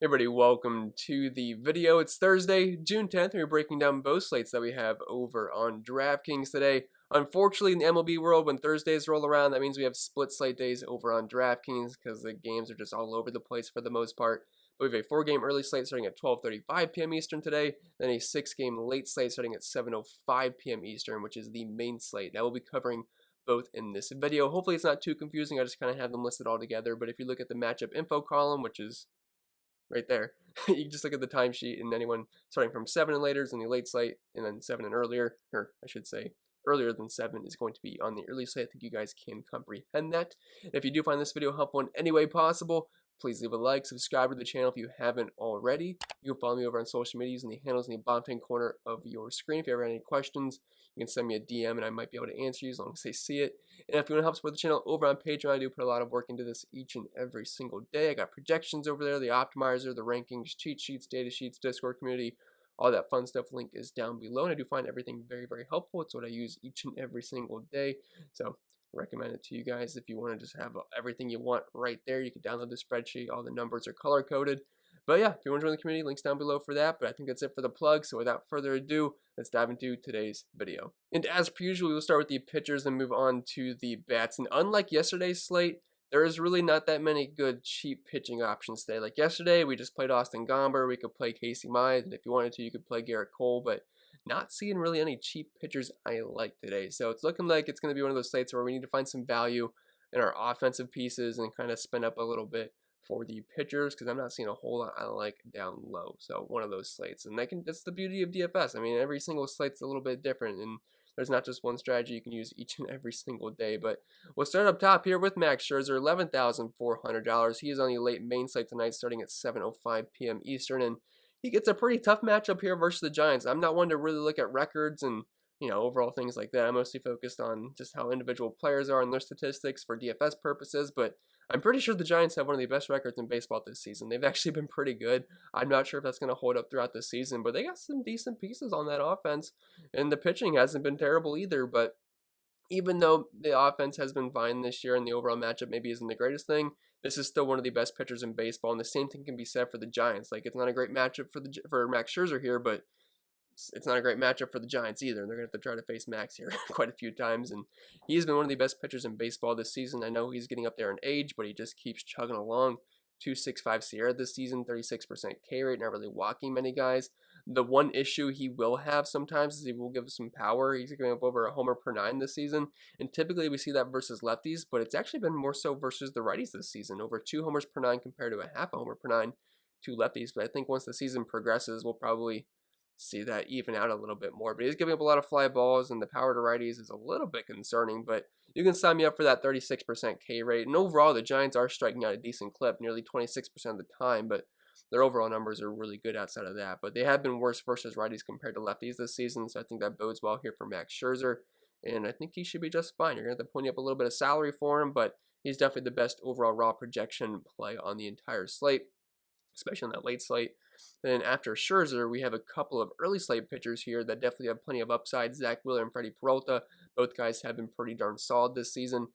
Hey everybody, welcome to the video. It's Thursday, June 10th, and we're breaking down both slates that we have over on DraftKings today. Unfortunately, in the MLB world, when Thursdays roll around, that means we have split slate days over on DraftKings because the games are just all over the place for the most part. But we have a 4-game early slate starting at 12:35 p.m. Eastern today, then a 6-game late slate starting at 7:05 p.m. Eastern, which is the main slate. Now we'll be covering both in this video. Hopefully it's not too confusing. I just kind of have them listed all together. But if you look at the matchup info column, which is right there. You can just look at the timesheet, and anyone starting from 7 and later is in the late slate, and then 7 and earlier, or I should say earlier than 7 is going to be on the early slate. I think you guys can comprehend that. If you do find this video helpful in any way possible, please leave a like, subscribe to the channel if you haven't already. You can follow me over on social media using the handles in the bottom right corner of your screen. If you ever have any questions, you can send me a DM and I might be able to answer you as long as they see it. And if you want to help support the channel over on Patreon, I do put a lot of work into this each and every single day. I got projections over there, the optimizer, the rankings, cheat sheets, data sheets, Discord community, all that fun stuff. Link is down below, and I do find everything very, very helpful. It's what I use each and every single day. So recommend it to you guys if you want to just have everything you want right there. You can download the spreadsheet. All the numbers are color coded. But yeah, if you want to join the community, links down below for that. But I think that's it for the plug. So without further ado, let's dive into today's video. And as per usual, we'll start with the pitchers and move on to the bats. And unlike yesterday's slate, there is really not that many good cheap pitching options today. Like yesterday, we just played Austin Gomber. We could play Casey Mize, and if you wanted to, you could play Garrett Cole. But not seeing really any cheap pitchers I like today. So it's looking like it's going to be one of those slates where we need to find some value in our offensive pieces and kind of spin up a little bit for the pitchers, because I'm not seeing a whole lot I like down low. So one of those slates, and that's the beauty of DFS. I mean, every single slate's a little bit different, and there's not just one strategy you can use each and every single day. But we'll start up top here with Max Scherzer, $11,400. He is on the late main slate tonight, starting at 7:05 p.m. Eastern, and he gets a pretty tough matchup here versus the Giants. I'm not one to really look at records and overall things like that. I'm mostly focused on just how individual players are and their statistics for DFS purposes, but I'm pretty sure the Giants have one of the best records in baseball this season. They've actually been pretty good. I'm not sure if that's going to hold up throughout the season, but they got some decent pieces on that offense, and the pitching hasn't been terrible either. But even though the offense has been fine this year and the overall matchup maybe isn't the greatest thing, this is still one of the best pitchers in baseball, and the same thing can be said for the Giants. Like, it's not a great matchup for Max Scherzer here, but it's not a great matchup for the Giants either. They're going to have to try to face Max here quite a few times, and he's been one of the best pitchers in baseball this season. I know he's getting up there in age, but he just keeps chugging along. 2.65 SIERA this season, 36% K rate, not really walking many guys. The one issue he will have sometimes is he will give some power. He's going up over a homer per 9 this season, and typically we see that versus lefties, but it's actually been more so versus the righties this season, over 2 homers per 9 compared to a half a homer per 9 to lefties. But I think once the season progresses, we'll probably see that even out a little bit more. But he's giving up a lot of fly balls, and the power to righties is a little bit concerning, but you can sign me up for that 36% K rate. And overall, the Giants are striking out a decent clip, nearly 26% of the time, but their overall numbers are really good outside of that. But they have been worse versus righties compared to lefties this season, so I think that bodes well here for Max Scherzer, and I think he should be just fine. You're going to have to pony up a little bit of salary for him, but he's definitely the best overall raw projection play on the entire slate, especially on that late slate. Then after Scherzer, we have a couple of early slate pitchers here that definitely have plenty of upside. Zach Wheeler and Freddie Peralta. Both guys have been pretty darn solid this season.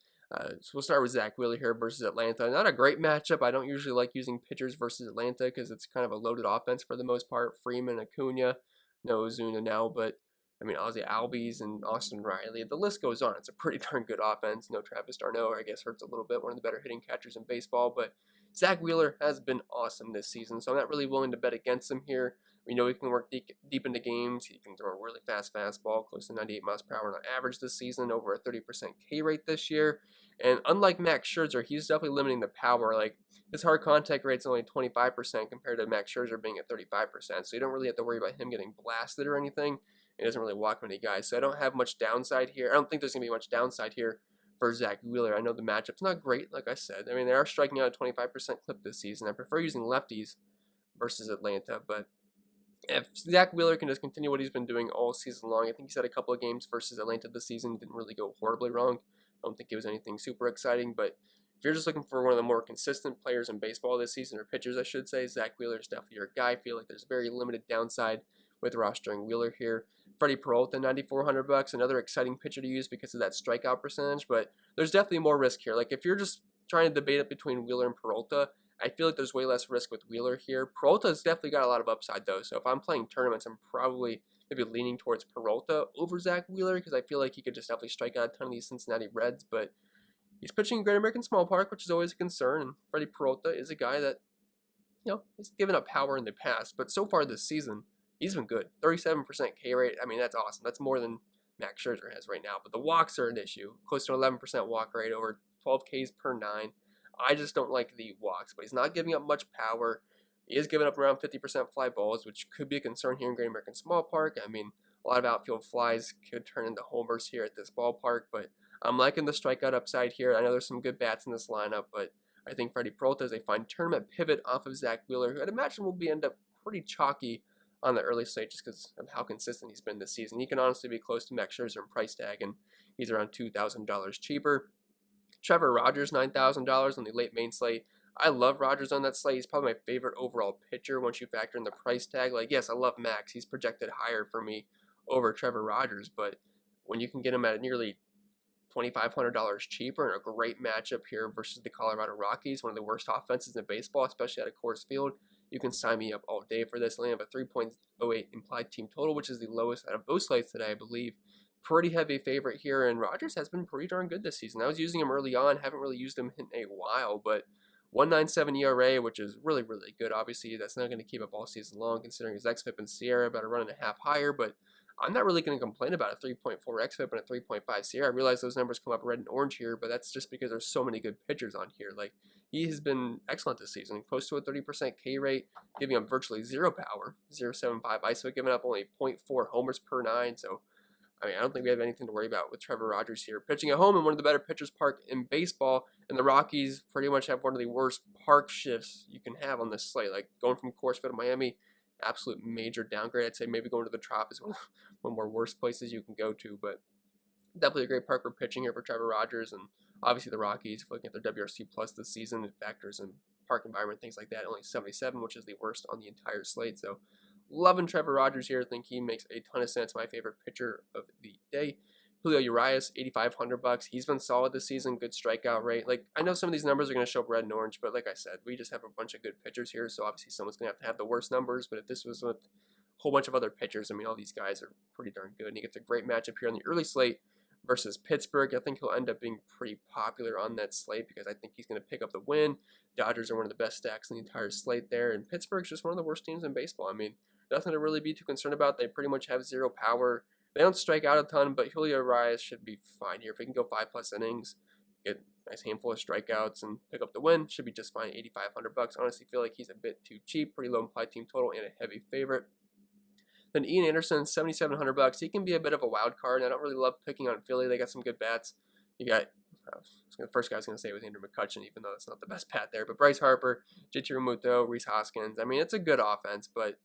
So we'll start with Zach Wheeler here versus Atlanta. Not a great matchup. I don't usually like using pitchers versus Atlanta because it's kind of a loaded offense for the most part. Freeman, Acuna, no Ozuna now, but I mean, Ozzie Albies and Austin Riley. The list goes on. It's a pretty darn good offense. No Travis d'Arnaud, I guess, hurts a little bit. One of the better hitting catchers in baseball, but Zach Wheeler has been awesome this season, so I'm not really willing to bet against him here. We know he can work deep into games. He can throw a really fast fastball, close to 98 miles per hour on average this season, over a 30% K rate this year. And unlike Max Scherzer, he's definitely limiting the power. Like, his hard contact rate's only 25% compared to Max Scherzer being at 35%, so you don't really have to worry about him getting blasted or anything. He doesn't really walk many guys, so I don't have much downside here. I don't think there's going to be much downside here for Zach Wheeler. I know the matchup's not great, like I said. I mean, they are striking out a 25% clip this season. I prefer using lefties versus Atlanta, but if Zach Wheeler can just continue what he's been doing all season long, I think he's had a couple of games versus Atlanta this season, didn't really go horribly wrong. I don't think it was anything super exciting, but if you're just looking for one of the more consistent players in baseball this season, or pitchers I should say, Zach Wheeler is definitely your guy. I feel like there's very limited downside with rostering Wheeler here. Freddie Peralta, $9,400, another exciting pitcher to use because of that strikeout percentage, but there's definitely more risk here. Like, if you're just trying to debate it between Wheeler and Peralta, I feel like there's way less risk with Wheeler here. Peralta's definitely got a lot of upside though, so if I'm playing tournaments, I'm probably maybe leaning towards Peralta over Zach Wheeler because I feel like he could just definitely strike out a ton of these Cincinnati Reds, but he's pitching in Great American Small Park, which is always a concern, and Freddie Peralta is a guy that, he's given up power in the past, but so far this season, he's been good. 37% K rate, I mean, that's awesome. That's more than Max Scherzer has right now, but the walks are an issue. Close to 11% walk rate, over 12 Ks per 9. I just don't like the walks, but he's not giving up much power. He is giving up around 50% fly balls, which could be a concern here in Great American Small Park. I mean, a lot of outfield flies could turn into homers here at this ballpark, but I'm liking the strikeout upside here. I know there's some good bats in this lineup, but I think Freddie Peralta is a fine tournament pivot off of Zach Wheeler, who I'd imagine will end up pretty chalky on the early slate just because of how consistent he's been this season. He can honestly be close to Max Scherzer in price tag, and he's around $2,000 cheaper. Trevor Rogers, $9,000 on the late main slate. I love Rogers on that slate. He's probably my favorite overall pitcher once you factor in the price tag. Like, yes, I love Max. He's projected higher for me over Trevor Rogers, but when you can get him at nearly $2,500 cheaper and a great matchup here versus the Colorado Rockies, one of the worst offenses in baseball, especially at a Coors Field, you can sign me up all day for this. I have a 3.08 implied team total, which is the lowest out of both slates today, I believe. Pretty heavy favorite here, and Rogers has been pretty darn good this season. I was using him early on, haven't really used him in a while, but 1.97 ERA, which is really, really good. Obviously, that's not going to keep up all season long, considering his xFIP and Sierra about a run and a half higher, but I'm not really going to complain about a 3.4 xFIP and a 3.5 Sierra. I realize those numbers come up red and orange here, but that's just because there's so many good pitchers on here. Like, he has been excellent this season, close to a 30% K rate, giving up virtually zero power, 0.75 ISO, giving up only 0.4 homers per 9, so I mean, I don't think we have anything to worry about with Trevor Rogers here. Pitching at home in one of the better pitchers' park in baseball, and the Rockies pretty much have one of the worst park shifts you can have on this slate. Like, going from Coors Field to Miami, absolute major downgrade. I'd say maybe going to the Trop is one of the worst places you can go to, but definitely a great park for pitching here for Trevor Rogers, and obviously the Rockies, if looking at their WRC plus this season, it factors in park environment, things like that, only 77, which is the worst on the entire slate, so loving Trevor Rogers here. I think he makes a ton of sense. My favorite pitcher of the day. Julio Urias, $8,500. He's been solid this season. Good strikeout rate. Like, I know some of these numbers are going to show up red and orange, but like I said, we just have a bunch of good pitchers here. So obviously someone's going to have the worst numbers. But if this was with a whole bunch of other pitchers, I mean, all these guys are pretty darn good. And he gets a great matchup here on the early slate versus Pittsburgh. I think he'll end up being pretty popular on that slate because I think he's going to pick up the win. Dodgers are one of the best stacks in the entire slate there, and Pittsburgh's just one of the worst teams in baseball. I mean, nothing to really be too concerned about. They pretty much have zero power. They don't strike out a ton, but Julio Urias should be fine here. If he can go 5+ innings, get a nice handful of strikeouts, and pick up the win, should be just fine. $8,500. Honestly, feel like he's a bit too cheap. Pretty low implied team total and a heavy favorite. Then Ian Anderson, $7,700. He can be a bit of a wild card. I don't really love picking on Philly. They got some good bats. You got the first guy I was going to say was Andrew McCutchen, even though it's not the best bat there. But Bryce Harper, JT Realmuto, Rhys Hoskins. I mean, it's a good offense, but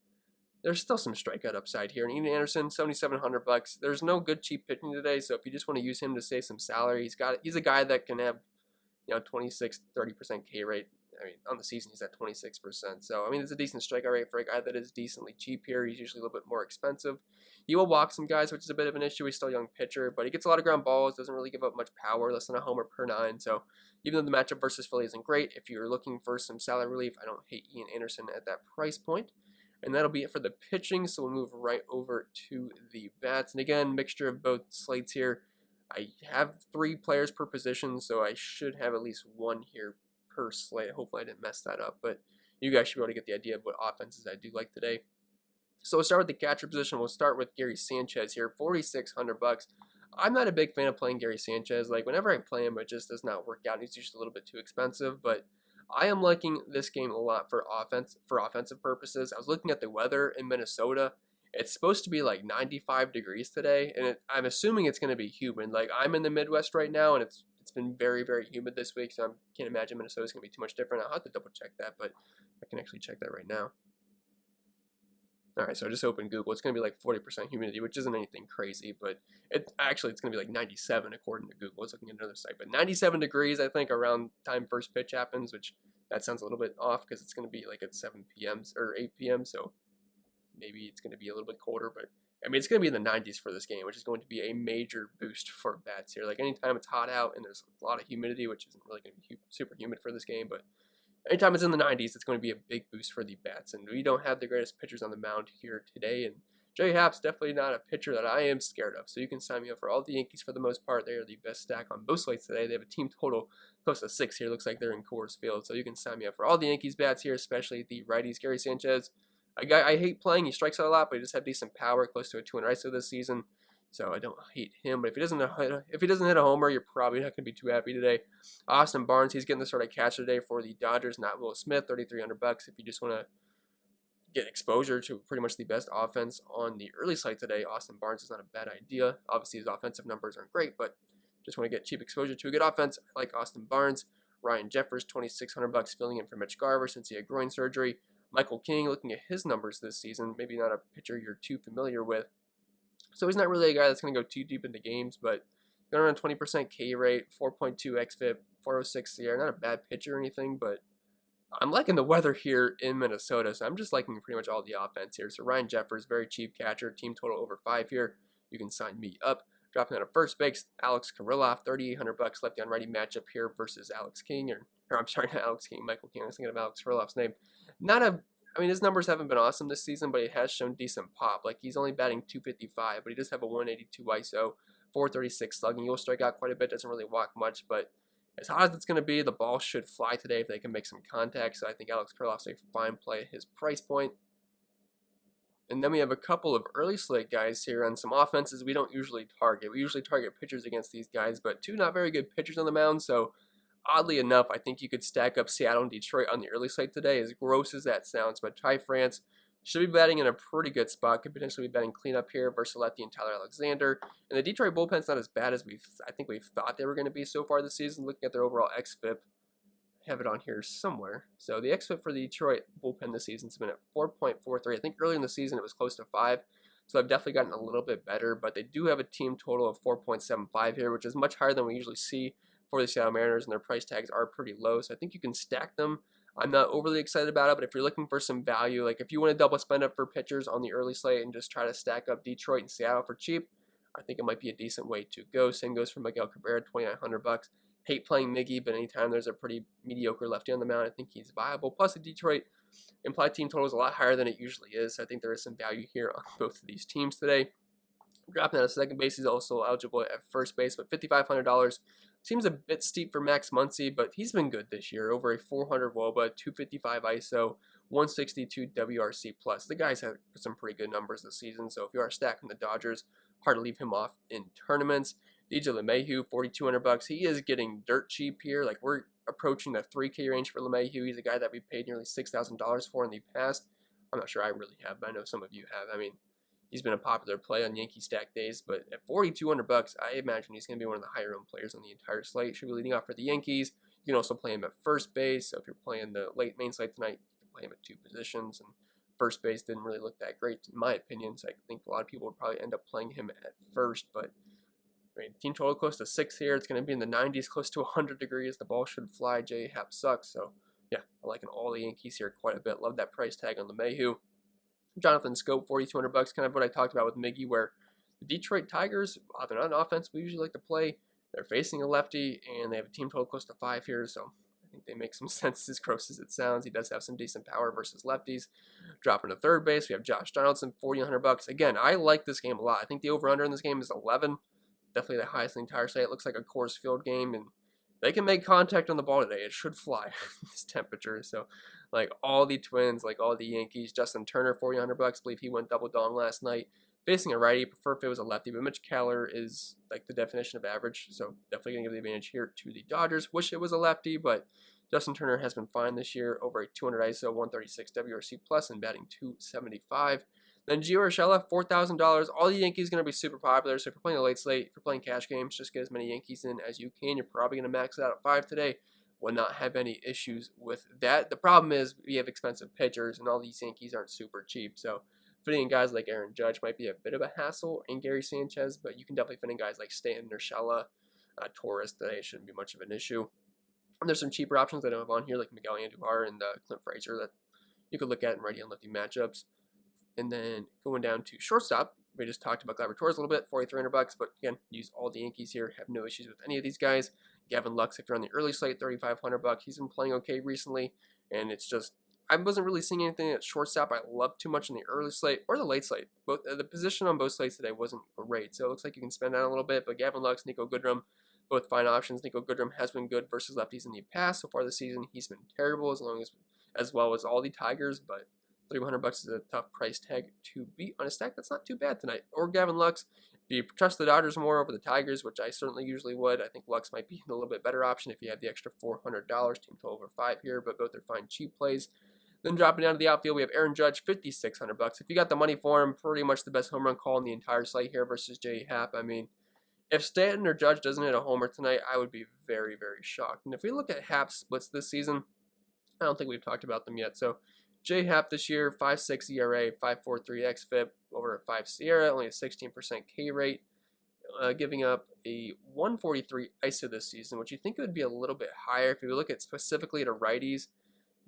there's still some strikeout upside here. And Ian Anderson, $7,700. There's no good cheap pitching today, so if you just want to use him to save some salary, he's a guy that can have 26, 30% K rate. I mean, on the season he's at 26%. So I mean, it's a decent strikeout rate for a guy that is decently cheap here. He's usually a little bit more expensive. He will walk some guys, which is a bit of an issue. He's still a young pitcher, but he gets a lot of ground balls. Doesn't really give up much power, less than a homer per 9. So even though the matchup versus Philly isn't great, if you're looking for some salary relief, I don't hate Ian Anderson at that price point. And that'll be it for the pitching, so we'll move right over to the bats. And again, mixture of both slates here. I have 3 players per position, so I should have at least 1 here per slate. Hopefully I didn't mess that up, but you guys should be able to get the idea of what offenses I do like today. So we'll start with the catcher position. We'll start with Gary Sanchez here, $4,600. I'm not a big fan of playing Gary Sanchez. Like, whenever I play him, it just does not work out. He's usually a little bit too expensive, but I am liking this game a lot for offensive purposes. I was looking at the weather in Minnesota. It's supposed to be like 95 degrees today, and I'm assuming it's going to be humid. Like, I'm in the Midwest right now, and it's been very, very humid this week, so I can't imagine Minnesota's going to be too much different. I'll have to double check that, but I can actually check that right now. All right, so I just opened Google. It's going to be like 40% humidity, which isn't anything crazy, but it's going to be like 97 according to Google. I was looking at another site, but 97 degrees, I think, around time first pitch happens, which that sounds a little bit off because it's going to be like at 7 p.m. or 8 p.m., so maybe it's going to be a little bit colder, but I mean, it's going to be in the 90s for this game, which is going to be a major boost for bats here. Like, anytime it's hot out and there's a lot of humidity, which isn't really going to be super humid for this game, but anytime it's in the 90s, it's going to be a big boost for the bats. And we don't have the greatest pitchers on the mound here today. And J Happ's definitely not a pitcher that I am scared of. So you can sign me up for all the Yankees for the most part. They are the best stack on both slates today. They have a team total close to 6 here. Looks like they're in Coors Field. So you can sign me up for all the Yankees bats here, especially the righties. Gary Sanchez, a guy I hate playing. He strikes out a lot, but he just had decent power, close to a 200 ISO this season. So I don't hate him, but if he doesn't hit a homer, you're probably not going to be too happy today. Austin Barnes, he's getting the start of catcher today for the Dodgers, not Will Smith, $3,300 if you just want to get exposure to pretty much the best offense on the early slate today. Austin Barnes is not a bad idea. Obviously, his offensive numbers aren't great, but just want to get cheap exposure to a good offense. I like Austin Barnes. Ryan Jeffers, $2,600 filling in for Mitch Garver since he had groin surgery. Michael King, looking at his numbers this season, maybe not a pitcher you're too familiar with. So he's not really a guy that's going to go too deep into games, but got around 20% K rate, 4.2 xFIP, 406 CR. Not a bad pitcher or anything, but I'm liking the weather here in Minnesota, so I'm just liking pretty much all the offense here. So Ryan Jeffers, very cheap catcher, team total over 5 here. You can sign me up. Dropping out of first base, Alex Kirilloff, $3,800 lefty on righty matchup here versus Alex King, or I'm sorry, not Alex King, Michael King. I was thinking of Alex Kirilloff's name. I mean, his numbers haven't been awesome this season, but he has shown decent pop. Like, he's only batting .255, but he does have a 182 ISO, 436 slugging. He'll strike out quite a bit, doesn't really walk much, but as hot as it's going to be, the ball should fly today if they can make some contact. So I think Alex Kirilloff's a fine play at his price point. And then we have a couple of early slate guys here on some offenses we don't usually target. We usually target pitchers against these guys, but two not very good pitchers on the mound, so oddly enough, I think you could stack up Seattle and Detroit on the early slate today, as gross as that sounds. But Ty France should be batting in a pretty good spot. Could potentially be batting cleanup here versus Lefty and Tyler Alexander. And the Detroit bullpen's not as bad as I think we've thought they were going to be so far this season. Looking at their overall xFIP, I have it on here somewhere. So the xFIP for the Detroit bullpen this season has been at 4.43. I think earlier in the season it was close to 5. So they've definitely gotten a little bit better. But they do have a team total of 4.75 here, which is much higher than we usually see for the Seattle Mariners, and their price tags are pretty low, so I think you can stack them. I'm not overly excited about it, but if you're looking for some value, like if you want to double spend up for pitchers on the early slate and just try to stack up Detroit and Seattle for cheap, I think it might be a decent way to go. Same goes for Miguel Cabrera, $2,900. Hate playing Miggy, but anytime there's a pretty mediocre lefty on the mound, I think he's viable. Plus, the Detroit implied team total is a lot higher than it usually is, so I think there is some value here on both of these teams today. Dropping out of second base, he's also eligible at first base, but $5,500 seems a bit steep for Max Muncy, but he's been good this year. Over a 400 WOBA, 255 ISO, 162 WRC plus. The guy's had some pretty good numbers this season, so if you are stacking the Dodgers, hard to leave him off in tournaments. DJ LeMahieu, $4,200. He is getting dirt cheap here. Like, we're approaching the 3K range for LeMahieu. He's a guy that we paid nearly $6,000 for in the past. I'm not sure I really have, but I know some of you have. I mean, he's been a popular play on Yankee stack days, but at $4,200, I imagine he's going to be one of the higher owned players on the entire slate. Should be leading off for the Yankees. You can also play him at first base. So if you're playing the late main slate tonight, you can play him at 2 positions. And first base didn't really look that great, in my opinion. So I think a lot of people would probably end up playing him at first. But I mean, team total close to 6 here. It's going to be in the 90s, close to 100 degrees. The ball should fly. J Happ sucks. So yeah, I'm liking all the Yankees here quite a bit. Love that price tag on LeMahieu. Jonathan Scope, $4,200, kind of what I talked about with Miggy, where the Detroit Tigers, they're not an offense we usually like to play. They're facing a lefty, and they have a team total close to 5 here, so I think they make some sense, as gross as it sounds. He does have some decent power versus lefties. Dropping to third base, we have Josh Donaldson, $4,100. Again, I like this game a lot. I think the over-under in this game is 11. Definitely the highest in the entire site. It looks like a Coors Field game, and they can make contact on the ball today. It should fly this temperature. So, like all the Twins, like all the Yankees, Justin Turner, $4,100. I believe he went double dong last night. Facing a righty, prefer if it was a lefty, but Mitch Keller is like the definition of average. So definitely going to give the advantage here to the Dodgers. Wish it was a lefty, but Justin Turner has been fine this year. Over a 200 ISO, 136 WRC plus, and batting .275. Then Gio Urshela, $4,000. All the Yankees going to be super popular. So if you're playing a late slate, if you're playing cash games, just get as many Yankees in as you can. You're probably going to max it out at 5 today. Will not have any issues with that. The problem is we have expensive pitchers, and all these Yankees aren't super cheap. So fitting in guys like Aaron Judge might be a bit of a hassle, and Gary Sanchez, but you can definitely fit in guys like Stanton, Urshela, Torres today. It shouldn't be much of an issue. And there's some cheaper options I don't have on here, like Miguel Andujar and Clint Frazier, that you could look at in righty and lefty matchups. And then going down to shortstop, we just talked about Gleyber Torres a little bit, $4,300. But again, use all the Yankees here. Have no issues with any of these guys. Gavin Lux, if you're on the early slate, $3,500. He's been playing okay recently, and it's just I wasn't really seeing anything at shortstop I loved too much in the early slate or the late slate. Both the position on both slates today wasn't great, so it looks like you can spend out a little bit. But Gavin Lux, Nico Goodrum, both fine options. Nico Goodrum has been good versus lefties in the past. So far this season, he's been terrible as well as all the Tigers, but $3,100 is a tough price tag to beat on a stack that's not too bad tonight. Or Gavin Lux, if you trust the Dodgers more over the Tigers, which I certainly usually would, I think Lux might be a little bit better option if you have the extra $400. Team total over 5 here, but both are fine cheap plays. Then dropping down to the outfield, we have Aaron Judge, $5,600. If you got the money for him, pretty much the best home run call in the entire slate here versus J Happ. I mean, if Stanton or Judge doesn't hit a homer tonight, I would be very, very shocked. And if we look at Happ's splits this season, I don't think we've talked about them yet. So J Happ this year, 5.6 ERA, 5.43 xFIP, over a 5 SIERA, only a 16% K rate, giving up a 143 ISO this season, which you think would be a little bit higher. If you look at specifically to righties,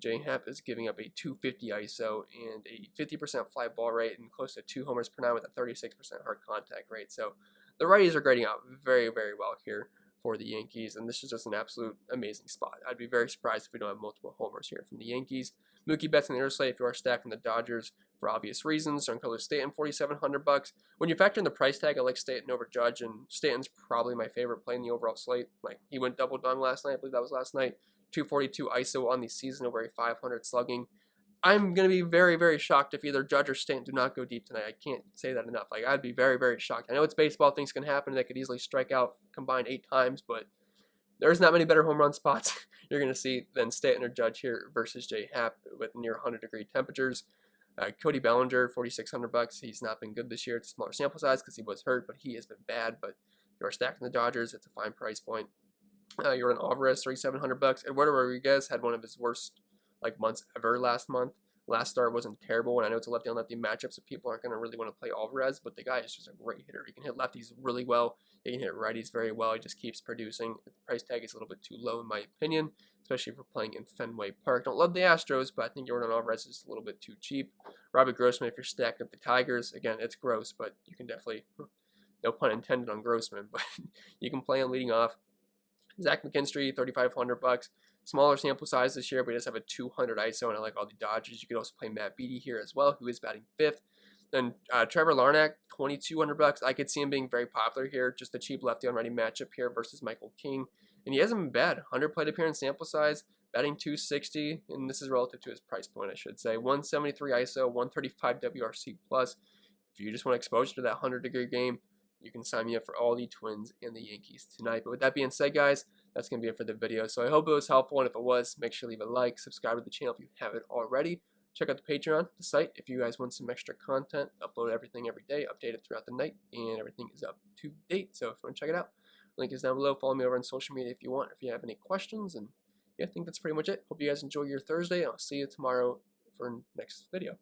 J Happ is giving up a 250 ISO and a 50% fly ball rate and close to 2 homers per 9 with a 36% hard contact rate. So the righties are grading out very, very well here for the Yankees, and this is just an absolute amazing spot. I'd be very surprised if we don't have multiple homers here from the Yankees. Mookie Betts in the early slate if you are stacking the Dodgers for obvious reasons. Giancarlo Stanton, $4,700. When you factor in the price tag, I like Stanton over Judge, and Stanton's probably my favorite play in the overall slate. Like, he went double dong last night. I believe that was last night. 242 ISO on the season, over a 500 slugging. I'm going to be very, very shocked if either Judge or Stanton do not go deep tonight. I can't say that enough. Like, I'd be very, very shocked. I know it's baseball, things can happen. They could easily strike out combined 8 times, but there's not many better home run spots you're going to see than Stanton or Judge here versus J Happ with near 100-degree temperatures. Cody Bellinger, $4,600. He's not been good this year. It's a smaller sample size because he was hurt, but he has been bad. But if you are stacking the Dodgers, it's a fine price point. Jordan Alvarez, $3,700. Eduardo Rodriguez had one of his worst months ever last month. Last start wasn't terrible, and I know it's a lefty-on-lefty matchup, so people aren't going to really want to play Alvarez, but the guy is just a great hitter. He can hit lefties really well. He can hit righties very well. He just keeps producing. The price tag is a little bit too low, in my opinion, especially if we're playing in Fenway Park. Don't love the Astros, but I think Jordan Alvarez is a little bit too cheap. Robbie Grossman, if you're stacking up the Tigers, again, it's gross, but you can definitely, no pun intended on Grossman, but you can play him leading off. Zach McKinstry, $3,500. Smaller sample size this year, but he does have a 200 ISO, and I like all the Dodgers. You could also play Matt Beatty here as well, who is batting 5th. Then Trevor Larnach, $2,200. I could see him being very popular here. Just a cheap lefty-on-righty matchup here versus Michael King. And he hasn't been bad. 100 plate appearance sample size, batting 260, and this is relative to his price point, I should say. 173 ISO, 135 WRC+. If you just want exposure to that 100-degree game, you can sign me up for all the Twins and the Yankees tonight. But with that being said, guys, that's going to be it for the video. So I hope it was helpful, and if it was, make sure to leave a like, subscribe to the channel if you haven't already. Check out the Patreon, the site, if you guys want some extra content. Upload everything every day, update it throughout the night, and everything is up to date. So if you want to check it out, link is down below. Follow me over on social media if you want, if you have any questions. And yeah, I think that's pretty much it. Hope you guys enjoy your Thursday, and I'll see you tomorrow for next video.